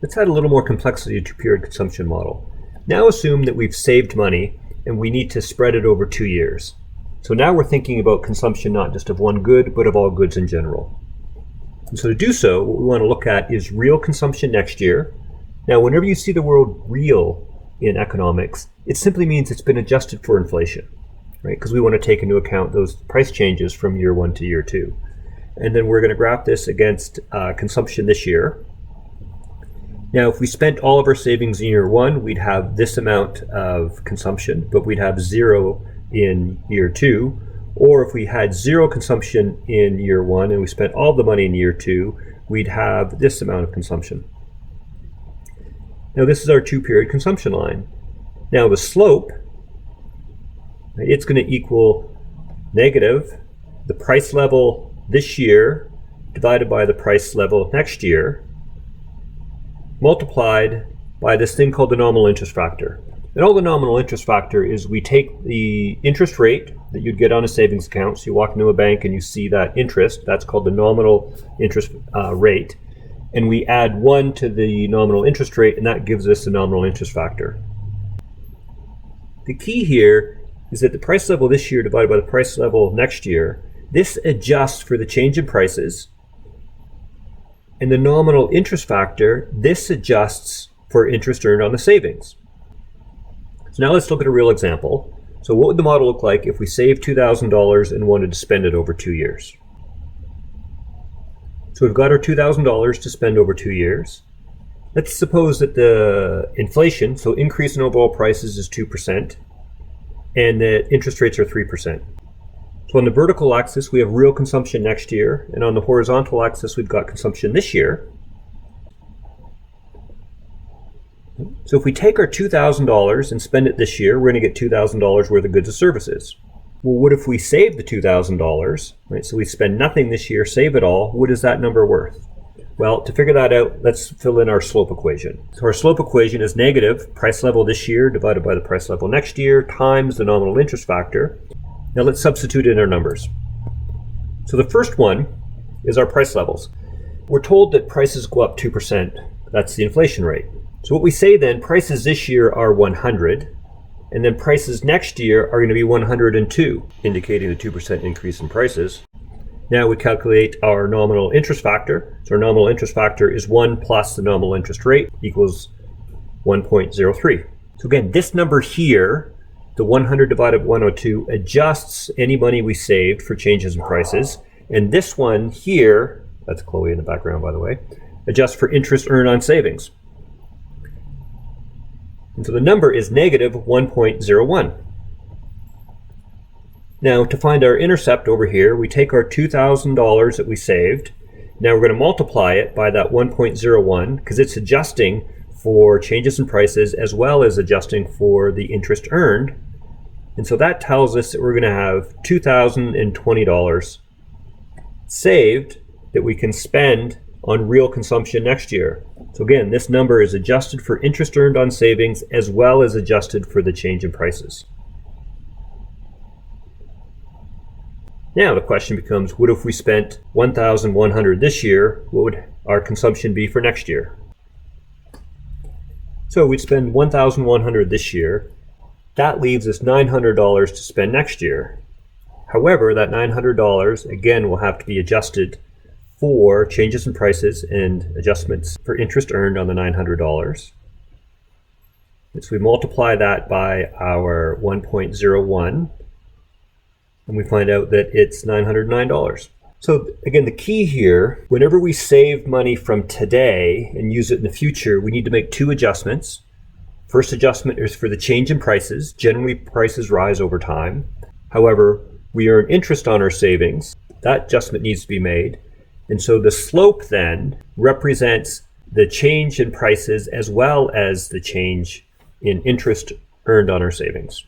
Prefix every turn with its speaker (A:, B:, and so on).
A: Let's add a little more complexity to period consumption model. Now assume that we've saved money and we need to spread it over 2 years. So now we're thinking about consumption not just of one good, but of all goods in general. And so to do so, what we want to look at is real consumption next year. Now, whenever you see the word real in economics, it simply means it's been adjusted for inflation, right? Because we want to take into account those price changes from year 1 to year 2. And then we're going to graph this against consumption this year. Now, if we spent all of our savings in year 1, we'd have this amount of consumption, but we'd have 0 in year 2. Or if we had 0 consumption in year 1 and we spent all the money in year 2, we'd have this amount of consumption. Now, this is our 2-period consumption line. Now, the slope, it's going to equal negative the price level this year divided by the price level next year, multiplied by this thing called the nominal interest factor. And all the nominal interest factor is we take the interest rate that you'd get on a savings account. So you walk into a bank and you see that interest, that's called the nominal interest rate. And we add 1 to the nominal interest rate, and that gives us the nominal interest factor. The key here is that the price level this year divided by the price level next year, this adjusts for the change in prices. And the nominal interest factor, this adjusts for interest earned on the savings. So now let's look at a real example. So what would the model look like if we saved $2,000 and wanted to spend it over 2 years? So we've got our $2,000 to spend over 2 years. Let's suppose that the inflation, so increase in overall prices, is 2%, and that interest rates are 3%. So on the vertical axis, we have real consumption next year, and on the horizontal axis, we've got consumption this year. So if we take our $2,000 and spend it this year, we're going to get $2,000 worth of goods and services. Well, what if we save the $2,000, right? So we spend nothing this year, save it all. What is that number worth? Well, to figure that out, let's fill in our slope equation. So our slope equation is negative price level this year divided by the price level next year times the nominal interest factor. Now let's substitute in our numbers. So the first one is our price levels. We're told that prices go up 2%. That's the inflation rate. So what we say then, prices this year are 100, and then prices next year are going to be 102, indicating the 2% increase in prices. Now we calculate our nominal interest factor. So our nominal interest factor is 1 plus the nominal interest rate equals 1.03. So again, this number here, the 100 divided by 102, adjusts any money we saved for changes in prices. And this one here, that's Chloe in the background, by the way, adjusts for interest earned on savings. And so the number is negative 1.01. Now to find our intercept over here, we take our $2,000 that we saved. Now we're going to multiply it by that 1.01 because it's adjusting for changes in prices as well as adjusting for the interest earned. And so that tells us that we're going to have $2,020 saved that we can spend on real consumption next year. So again, this number is adjusted for interest earned on savings as well as adjusted for the change in prices. Now the question becomes, what if we spent $1,100 this year? What would our consumption be for next year? So we'd spend $1,100 this year. That leaves us $900 to spend next year. However, that $900 again will have to be adjusted for changes in prices and adjustments for interest earned on the $900. So we multiply that by our 1.01 and we find out that it's $909. So again, the key here, whenever we save money from today and use it in the future, we need to make 2 adjustments. First adjustment is for the change in prices. Generally, prices rise over time. However, we earn interest on our savings. That adjustment needs to be made. And so the slope then represents the change in prices as well as the change in interest earned on our savings.